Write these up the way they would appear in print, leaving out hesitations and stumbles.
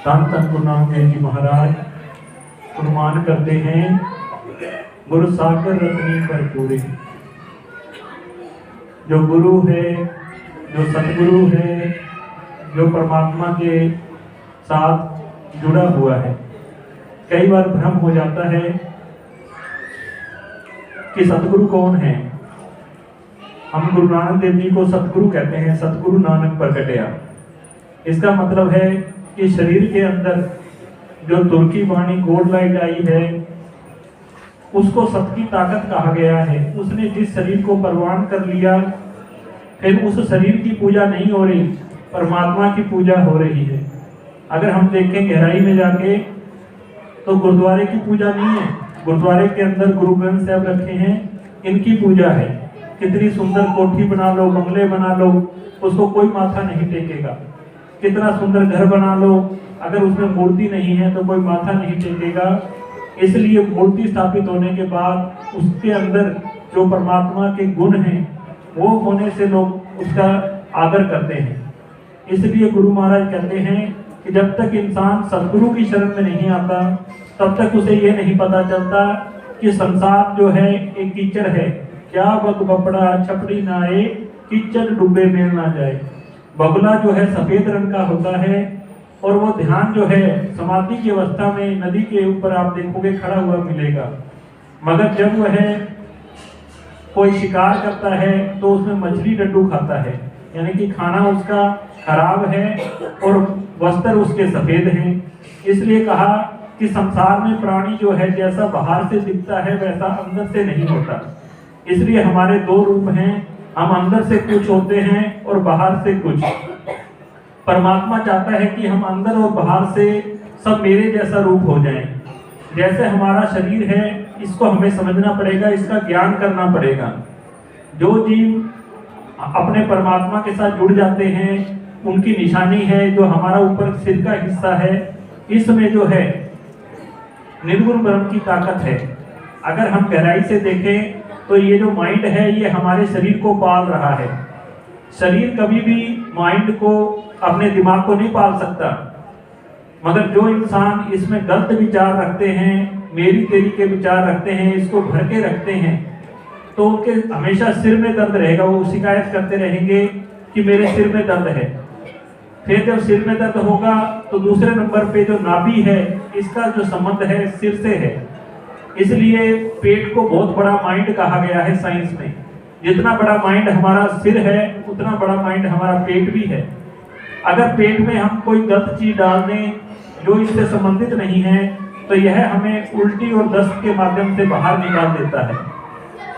धन धन गुरु नानक देव जी महाराज फरमान करते हैं, गुरु सागर रत्नी पर पूरे। जो गुरु है, जो सतगुरु है, जो परमात्मा के साथ जुड़ा हुआ है, कई बार भ्रम हो जाता है कि सतगुरु कौन है। हम गुरु नानक देव जी को सतगुरु कहते हैं, सतगुरु नानक प्रगटया। इसका मतलब है कि शरीर के अंदर जो तुर्की वाणी गोड लाइट आई है, उसको सत की ताकत कहा गया है। उसने जिस शरीर को परवान कर लिया, फिर उस शरीर की पूजा नहीं हो रही, परमात्मा की पूजा हो रही है। अगर हम देखें गहराई में जाके तो गुरुद्वारे की पूजा नहीं है। गुरुद्वारे के अंदर गुरु ग्रंथ साहब रखे हैं, इनकी पूजा है। कितनी सुंदर कोठी बना लो, बंगले बना लो, उसको कोई माथा नहीं टेकेगा। कितना सुंदर घर बना लो, अगर उसमें मूर्ति नहीं है तो कोई माथा नहीं टेकेगा। इसलिए मूर्ति स्थापित होने के बाद उसके अंदर जो परमात्मा के गुण हैं वो होने से लोग उसका आदर करते हैं। इसलिए गुरु महाराज कहते हैं कि जब तक इंसान सतगुरु की शरण में नहीं आता, तब तक उसे ये नहीं पता चलता कि संसार जो है एक कीचड़ है। क्या बग बपड़ा छपड़ी ना आए, कीचड़ डूबे में ना जाए। बगुला जो है सफेद रंग का होता है और वो ध्यान जो है समाधि की अवस्था में नदी के ऊपर आप देखोगे खड़ा हुआ मिलेगा। मगर जब वह कोई शिकार करता है तो उसमें मछली डंडू खाता है, यानी कि खाना उसका खराब है और वस्त्र उसके सफेद हैं। इसलिए कहा कि संसार में प्राणी जो है जैसा बाहर से दिखता है वैसा अंदर से नहीं होता। इसलिए हमारे दो रूप हैं, हम अंदर से कुछ होते हैं और बाहर से कुछ। परमात्मा चाहता है कि हम अंदर और बाहर से सब मेरे जैसा रूप हो जाएं। जैसे हमारा शरीर है, इसको हमें समझना पड़ेगा, इसका ज्ञान करना पड़ेगा। जो जीव अपने परमात्मा के साथ जुड़ जाते हैं, उनकी निशानी है जो हमारा ऊपर सिर का हिस्सा है, इसमें जो है निर्गुण ब्रह्म की ताकत है। अगर हम गहराई से देखें तो ये जो माइंड है ये हमारे शरीर को पाल रहा है। शरीर कभी भी माइंड को, अपने दिमाग को नहीं पाल सकता। मगर जो इंसान इसमें गलत विचार रखते हैं, मेरी तेरी के विचार रखते हैं, इसको भर के रखते हैं, तो उनके हमेशा सिर में दर्द रहेगा। वो शिकायत करते रहेंगे कि मेरे सिर में दर्द है। फिर जब सिर में दर्द होगा तो दूसरे नंबर पे जो नाभि है, इसका जो संबंध है सिर से है। इसलिए पेट को बहुत बड़ा माइंड कहा गया है साइंस में। जितना बड़ा माइंड हमारा सिर है, उतना बड़ा माइंड हमारा पेट भी है। अगर पेट में हम कोई गलत चीज डाल दें जो इससे संबंधित नहीं है, तो यह हमें उल्टी और दस्त के माध्यम से बाहर निकाल देता है।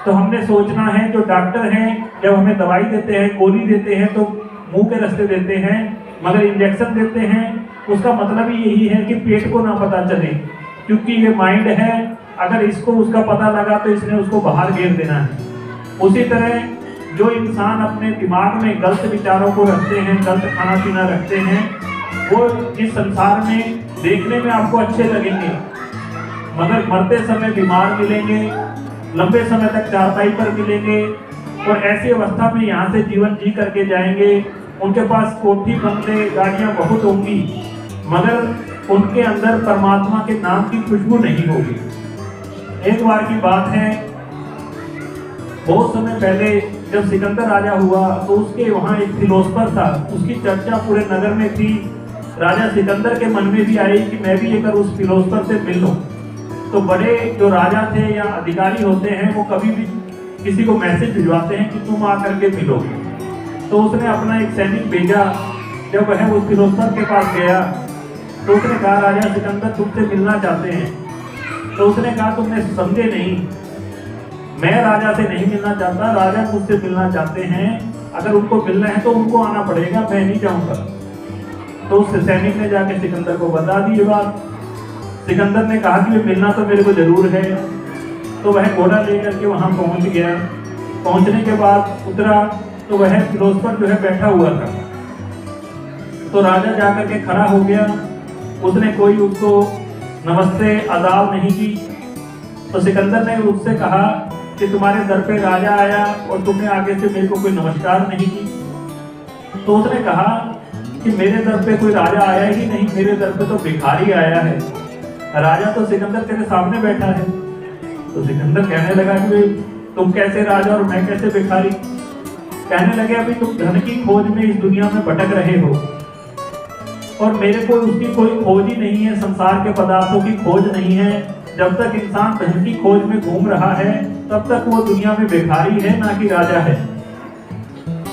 तो हमने सोचना है, जो डॉक्टर हैं जब हमें दवाई देते हैं, गोली देते हैं, तो मुंह के रास्ते देते हैं, मगर इंजेक्शन देते हैं, उसका मतलब ही यही है कि पेट को ना पता चले, क्योंकि ये माइंड है। अगर इसको उसका पता लगा तो इसने उसको बाहर घेर देना है। उसी तरह जो इंसान अपने दिमाग में गलत विचारों को रखते हैं, गलत खाना पीना रखते हैं, वो इस संसार में देखने में आपको अच्छे लगेंगे, मगर मरते समय बीमार मिलेंगे, लंबे समय तक चारपाई पर मिलेंगे और ऐसी अवस्था में यहाँ से जीवन जी करके जाएंगे। उनके पास कोठी बंगले गाड़ियाँ बहुत होंगी, मगर उनके अंदर परमात्मा के नाम की खुशबू नहीं होगी। एक बार की बात है, बहुत समय पहले जब सिकंदर राजा हुआ तो उसके वहाँ एक फिलोसफर था, उसकी चर्चा पूरे नगर में थी। राजा सिकंदर के मन में भी आई कि मैं भी एक उस फिलोसफर से मिल लूं। तो बड़े जो राजा थे या अधिकारी होते हैं, वो कभी भी किसी को मैसेज भिजवाते हैं कि तुम आकर के मिलो। तो उसने अपना एक सैनिक भेजा। जब वह उस फिलोसफर के पास गया तो उसने कहा, राजा सिकंदर तुमसे मिलना चाहते हैं। तो उसने कहा, तुमने समझे नहीं, मैं राजा से नहीं मिलना चाहता, राजा मुझसे मिलना चाहते हैं। अगर उनको मिलना है तो उनको आना पड़ेगा, मैं नहीं जाऊंगा। तो उस सैनिक ने जाके सिकंदर को बता दी ये बात। सिकंदर ने कहा कि मिलना तो मेरे को जरूर है। तो वह घोड़ा लेकर के वहां पहुंच गया। पहुंचने के बाद उतरा तो वह फिलोसफर जो है बैठा हुआ था। तो राजा जाकर के खड़ा हो गया, उसने कोई उसको नमस्ते आदाब नहीं की। तो सिकंदर ने उससे कहा कि तुम्हारे दर पे राजा आया और तुमने आगे से मेरे को कोई नमस्कार नहीं की। तो उसने कहा कि मेरे दर पे कोई राजा आया ही नहीं, मेरे दर पे तो भिखारी आया है, राजा तो सिकंदर तेरे सामने बैठा है। तो सिकंदर कहने लगा कि तुम कैसे राजा और मैं कैसे भिखारी। कहने लगे अभी तुम धन की खोज में इस दुनिया में भटक रहे हो और मेरे को उसकी कोई खोज ही नहीं है, संसार के पदार्थों की खोज नहीं है। जब तक इंसान धन की खोज में घूम रहा है तब तक वो दुनिया में भिखारी है, ना कि राजा है।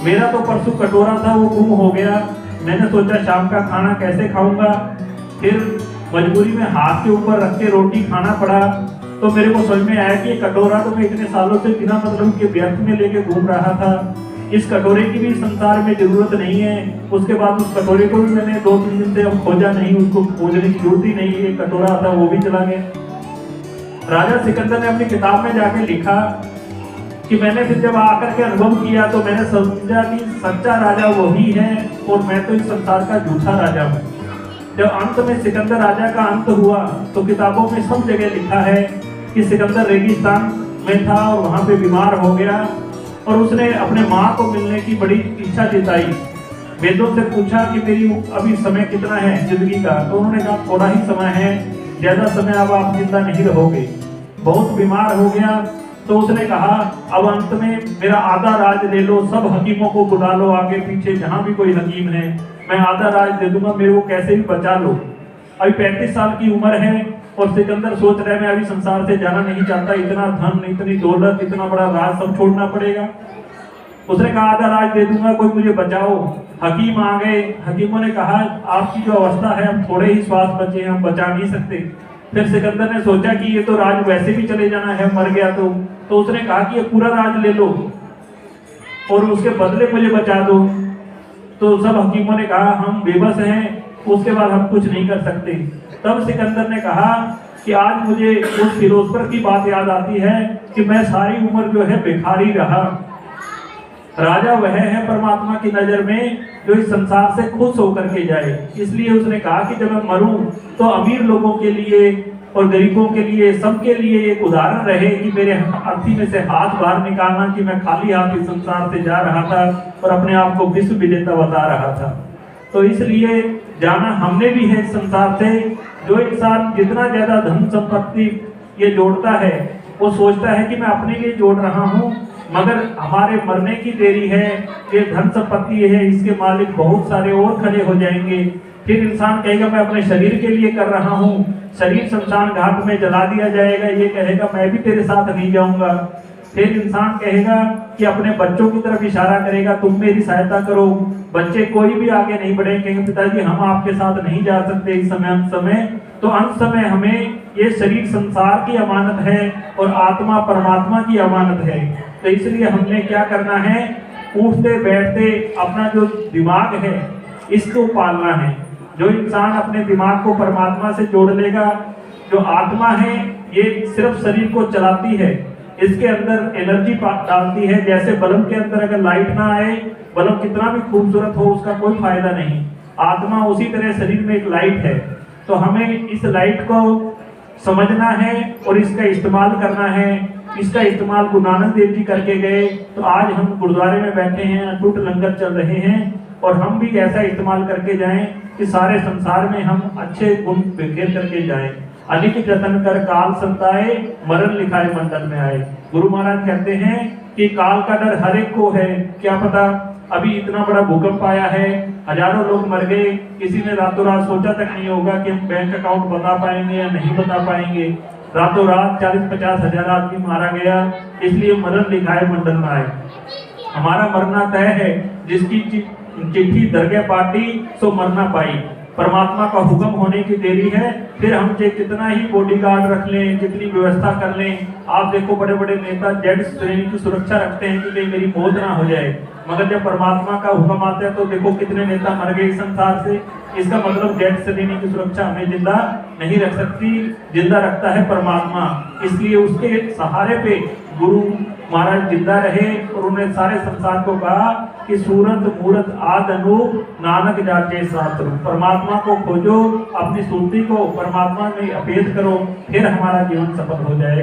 मेरा तो परसों कटोरा था, वो गुम हो गया। मैंने सोचा शाम का खाना कैसे खाऊंगा, फिर मजबूरी में हाथ के ऊपर रख के रोटी खाना पड़ा। तो मेरे को समझ में आया कि ये कटोरा तो मैं इतने सालों से बिना मतलब के व्यर्थ में लेके घूम रहा था, इस कटोरे की भी संसार में जरूरत नहीं है। उसके बाद उस कटोरे को भी मैंने 2-3 दिन से अब खोजा नहीं, उसको खोजने की जरूरत ही नहीं है, कटोरा था वो भी चला गया। राजा सिकंदर ने अपनी किताब में जाके लिखा कि मैंने फिर जब आकर के अनुभव किया तो मैंने समझा कि सच्चा राजा वही है और मैं तो इस संसार का झूठा राजा हूँ। जब अंत में सिकंदर राजा का अंत हुआ तो किताबों में सब जगह लिखा है कि सिकंदर रेगिस्तान में था और वहां पे बीमार हो गया और उसने अपने माँ को मिलने की बड़ी इच्छा जताई। वेदों से पूछा कि मेरी अभी समय कितना है जिंदगी का, तो उन्होंने कहा थोड़ा ही समय है, ज्यादा समय अब आप जिंदा नहीं रहोगे। बहुत बीमार हो गया तो उसने कहा अब अंत में मेरा आधा राज ले लो, सब हकीमों को बुला लो आगे पीछे, जहां भी कोई हकीम है मैं आधा राज दे दूंगा, मेरे को कैसे भी बचा लो। अभी 35 साल की उम्र है और सिकंदर सोच रहे मैं अभी संसार से जाना नहीं चाहता, इतना धन, इतनी दौलत, इतना बड़ा राज सब छोड़ना पड़ेगा। उसने कहा आधा राज दे दूंगा, कोई मुझे बचाओ। हकीम आ गए, हकीमों ने कहा आपकी जो अवस्था है हम थोड़े ही श्वास बचे हैं, हम बचा नहीं सकते। फिर सिकंदर ने सोचा कि ये तो राज वैसे भी चले जाना है, मर गया तो उसने कहा कि ये पूरा राज ले लो और उसके बदले मुझे बचा दो। तो सब हकीमों ने कहा हम बेबस हैं, उसके बाद हम कुछ नहीं कर सकते। तब सिकंदर ने कहा कि आज मुझे उस फिरोजपुर की बात याद आती है कि मैं सारी उम्र जो है भिखारी रहा। राजा वह है परमात्मा की नजर में जो इस संसार से खुश होकर के जाए। इसलिए उसने कहा कि जब मैं मरूं तो अमीर लोगों के लिए और गरीबों के लिए, सबके लिए एक उदाहरण रहे कि मेरे अर्थी में से हाथ बाहर निकालना कि मैं खाली हाथ इस संसार से जा रहा था और अपने आप को विश्व विजेता बता रहा था। तो इसलिए जाना हमने भी है इस संसार से। जो इंसान जितना ज्यादा धन संपत्ति ये जोड़ता है वो सोचता है कि मैं अपने लिए जोड़ रहा हूँ, मगर हमारे मरने की देरी है। ये धन संपत्ति है, इसके मालिक बहुत सारे और खड़े हो जाएंगे। फिर इंसान कहेगा मैं अपने शरीर के लिए कर रहा हूँ, शरीर शमशान घाट में जला दिया जाएगा, ये कहेगा मैं भी तेरे साथ नहीं जाऊंगा। फिर इंसान कहेगा कि अपने बच्चों की तरफ इशारा करेगा तुम मेरी सहायता करो। बच्चे कोई भी आगे नहीं बढ़े, कहेंगे पिताजी हम आपके साथ नहीं जा सकते इस समय अंत समय। तो अंत समय हमें ये शरीर संसार की अमानत है और आत्मा परमात्मा की अमानत है। तो इसलिए हमने क्या करना है, उठते बैठते अपना जो दिमाग है इसको पालना है। जो इंसान अपने दिमाग को परमात्मा से जोड़ लेगा, जो आत्मा है ये सिर्फ शरीर को चलाती है, इसके अंदर एनर्जी डालती है। जैसे बल्ब के अंदर अगर लाइट ना आए, बल्ब कितना भी खूबसूरत हो उसका कोई फायदा नहीं। आत्मा उसी तरह शरीर में एक लाइट है। तो हमें इस लाइट को समझना है और इसका इस्तेमाल करना है। इसका इस्तेमाल गुरु नानक देव जी करके गए, तो आज हम गुरुद्वारे में बैठे हैं, अटूट लंगर चल रहे हैं और हम भी ऐसा इस्तेमाल करके जाएं कि सारे संसार में हम अच्छे गुण बिखेर करके जाएं। अनिक जतन कर काल संताए, मरण लिखाए मंडल में आए। गुरु महाराज कहते हैं कि काल का डर हर एक को है। क्या पता अभी इतना बड़ा भूकंप आया है, हजारों लोग मर गए, किसी ने रातों रात सोचा तक नहीं होगा कि हम बैंक अकाउंट बता पाएंगे या नहीं बता पाएंगे। रातों रात 40-50 हजार आदमी मारा गया, इसलिए मरण लिखाए मंडल में आए। हमारा मरना तय है, जिसकी चिट्ठी दरगाह पाटी सो मरना पाई। परमात्मा का हुक्म होने की देरी है, फिर हम चाहे कितना ही बॉडीगार्ड रख लें, कितनी व्यवस्था कर लें। आप देखो बड़े बड़े नेता जेड श्रेणी की सुरक्षा रखते हैं कि कहीं मेरी मौत ना हो जाए, मगर जब परमात्मा का हुक्म आता है तो देखो कितने नेता मर गए इस संसार से। इसका मतलब जेड श्रेणी की सुरक्षा हमें जिंदा नहीं रख सकती, जिंदा रखता है परमात्मा। इसलिए उसके सहारे पे गुरु महाराज जिंदा रहे और उन्हें सारे संसार को कहा कि सूरत मूरत आद अनूप नानक जाके साथ रूप। परमात्मा को खोजो, अपनी सुरती को परमात्मा में अपेद करो, फिर हमारा जीवन सफल हो जाएगा।